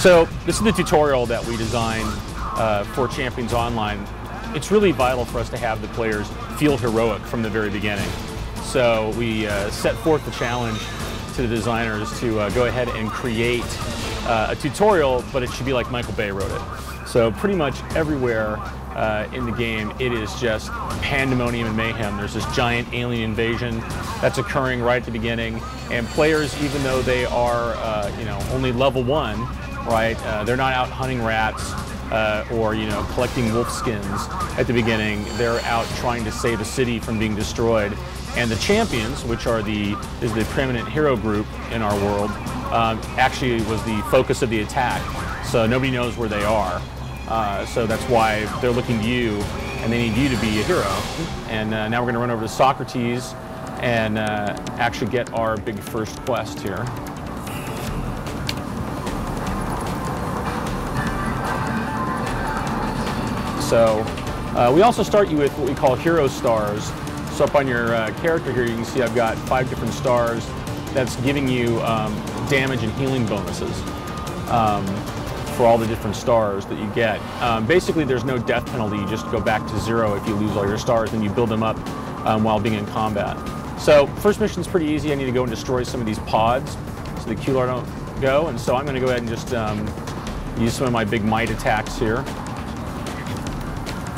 So this is the tutorial that we designed for Champions Online. It's really vital for us to have the players feel heroic from the very beginning. So we set forth the challenge to the designers to go ahead and create a tutorial, but it should be like Michael Bay wrote it. So pretty much everywhere in the game, it is just pandemonium and mayhem. There's this giant alien invasion that's occurring right at the beginning, and players, even though they are only level 1, right, they're not out hunting rats or collecting wolf skins at the beginning. They're out trying to save a city from being destroyed. And the champions, which are is the preeminent hero group in our world, actually was the focus of the attack. So nobody knows where they are. So that's why they're looking to you, and they need you to be a hero. And now we're going to run over to Socrates and actually get our big first quest here. So we also start you with what we call hero stars. So up on your character here, you can see I've got 5 different stars. That's giving you damage and healing bonuses for all the different stars that you get. Basically, there's no death penalty. You just go back to 0 if you lose all your stars, and you build them up while being in combat. So first mission's pretty easy. I need to go and destroy some of these pods so the QLR don't go. And so I'm going to go ahead and just use some of my big might attacks here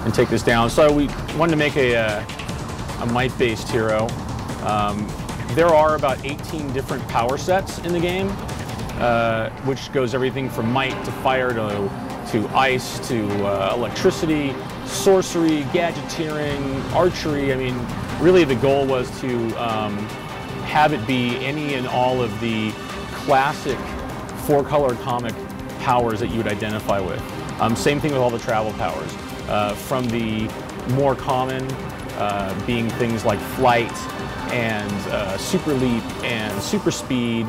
and take this down. So we wanted to make a might-based hero. There are about 18 different power sets in the game, which goes everything from might to fire to ice to electricity, sorcery, gadgeteering, archery. I mean, really the goal was to have it be any and all of the classic 4-color comic powers that you would identify with. Same thing with all the travel powers. From the more common being things like flight and super leap and super speed,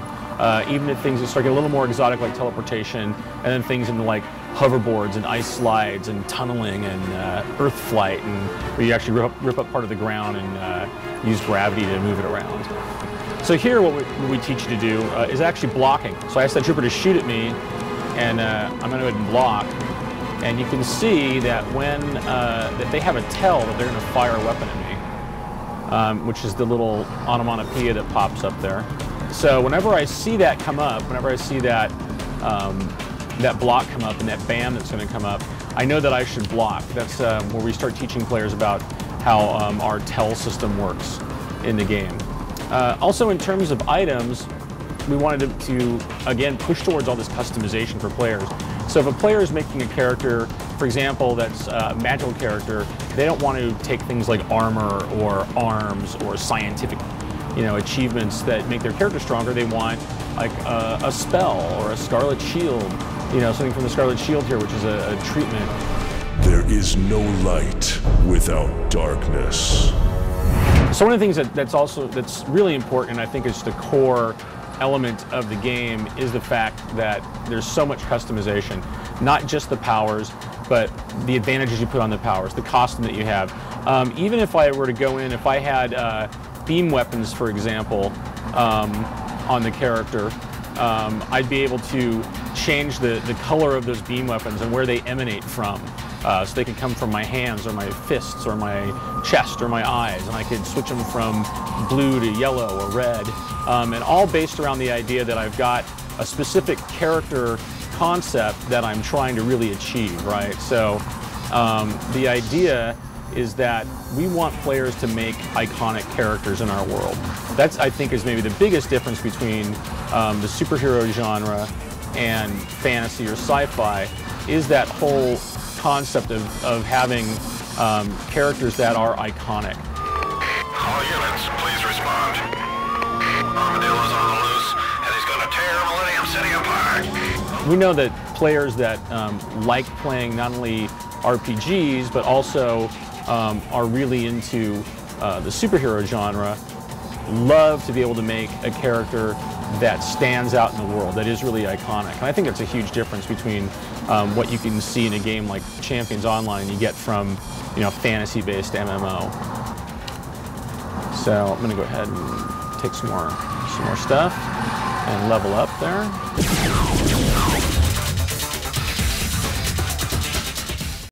even to things that start getting a little more exotic like teleportation, and then things into like hoverboards and ice slides and tunneling and earth flight, and where you actually rip up part of the ground and use gravity to move it around. So here what we teach you to do is actually blocking. So I asked that trooper to shoot at me, and I'm going to go ahead and block. And you can see that when that they have a tell that they're going to fire a weapon at me, which is the little onomatopoeia that pops up there. So whenever I see that come up, whenever I see that that block come up and that bam that's going to come up, I know that I should block. That's where we start teaching players about how our tell system works in the game. Also, in terms of items, we wanted to again push towards all this customization for players. So if a player is making a character, for example, that's a magical character, they don't want to take things like armor or arms or scientific, achievements that make their character stronger. They want like a spell or a Scarlet Shield, something from the Scarlet Shield here, which is a treatment. There is no light without darkness. So one of the things that's really important, and I think is the core element of the game, is the fact that there's so much customization. Not just the powers, but the advantages you put on the powers, the costume that you have. Even if I were to go in, if I had beam weapons, for example, on the character, I'd be able to change the color of those beam weapons and where they emanate from. So they can come from my hands or my fists or my chest or my eyes, and I could switch them from blue to yellow or red, and all based around the idea that I've got a specific character concept that I'm trying to really achieve, right? So the idea is that we want players to make iconic characters in our world. That's, I think, is maybe the biggest difference between the superhero genre and fantasy or sci-fi, is that whole concept of having characters that are iconic. All units, please respond. Armadillo's on the loose, and he's going to tear Millennium City apart. We know that players that like playing not only RPGs, but also are really into the superhero genre, love to be able to make a character that stands out in the world, that is really iconic. And I think that's a huge difference between what you can see in a game like Champions Online you get from fantasy-based MMO. So I'm going to go ahead and take some more stuff and level up there.